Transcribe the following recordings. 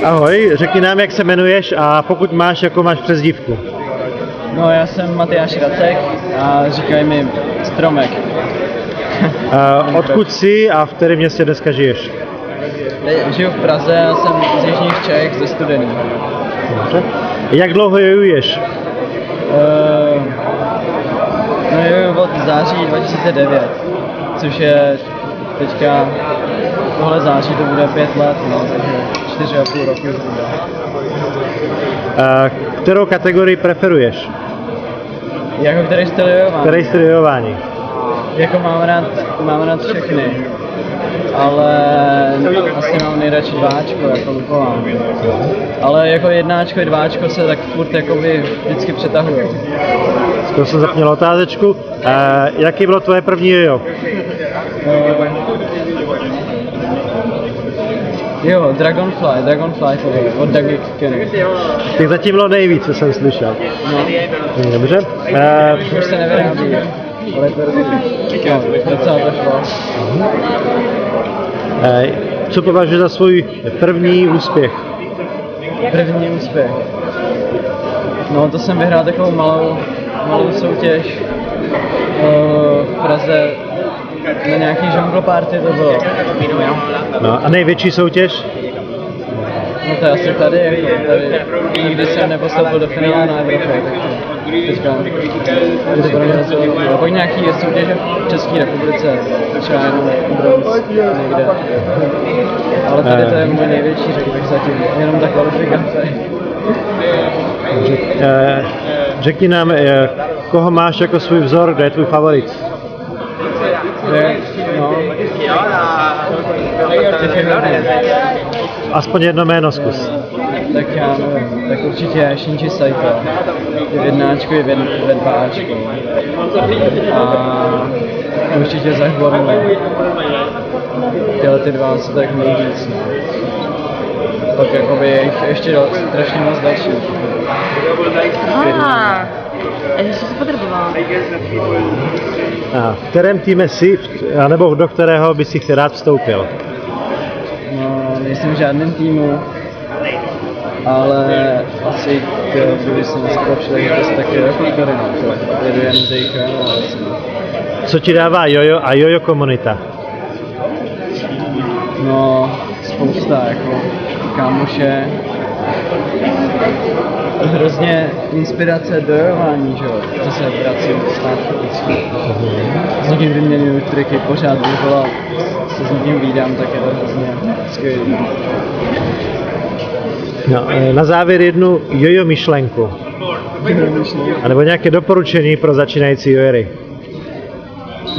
Ahoj, řekni nám, jak se jmenuješ a pokud máš, jakou máš přezdívku. No, já jsem Matyáš Racek a říkají mi Stromek. Odkud jsi a v kterém městě dneska žiješ? Žiju v Praze a jsem z jižních Čech, ze Studeny. Dobře. Jak dlouho jojuješ? No joju od září 2009, což je teďka, tohle září to bude 5 let, no, takže 4,5 roku zhruba. Kterou kategorii preferuješ? Jako který styl jojování? Který styl jojování? Jako mám rád všechny, ale asi mám nejradši dváčko, jako lupovám. Ale jako jednáčko i dváčko se tak furt jakoby vždycky přetahují. To jsem zapněl otázečku. Jaký bylo tvoje první jojo? Jo, Dragonfly to je, od Dougie Kenny. Těch zatím bylo nejvíc, co jsem slyšel. No. Dobře. Už se nevyrábí, ale to je docela to šlo. Co považuješ za svůj první úspěch? První úspěch. No to jsem vyhrál takovou malou soutěž v Praze na nějaký jungle party to bylo. No, a největší soutěž? No to je asi tady. Nikdy jsem nepostoupil do finále na Evropě, takže teďka to pro mě rozhodlo. Pak nějaký soutěže v České republice, třeba jenom bronz někde. Ale tady to je můj největší, řekl bych zatím, jenom ta kvalifikace. Řekni nám, koho máš jako svůj vzor, kdo je tvůj favorit? No, Aspoň jedno jméno zkus. tak já nevím, tak určitě Shinji Saito. Je v jednáčku, je ve dváčku. A určitě Zach Bornley. Tyhle ty dva jsou tak nejvíc. No. Pak jakoby je jich ještě strašně moc dalších. Ještě se potřebovala. V kterém týme jsi, anebo do kterého by si rád vstoupil? No, nejsem v žádném týmu, ale asi kdyby se neskoro příležitost, tak je jako tady, no, to jedu jen zejka, vlastně. Co ti dává jojo a jojo komunita? No, spousta, jako kámoše, hrozně inspirace do jojování, že jo, zase vracím zpátky vždycky. S někým vyměňuju triky, pořád dokola se s někým vídám, tak je to hrozně skvělý. No, na závěr jednu jojo myšlenku. A nebo nějaké doporučení pro začínající jojery.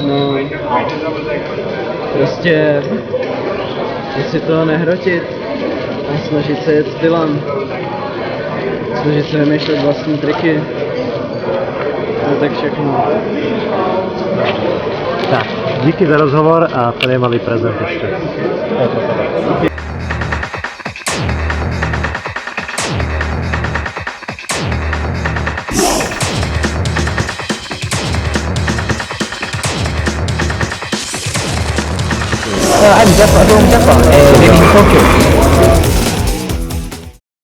No, prostě si to nehrotit a snažit se jet stylem. Snažit se vymýšlet vlastní triky. To je tak všechno. Tak, díky za rozhovor a tady je malý prezent ještě. I'm Jaffa, Living in Tokyo.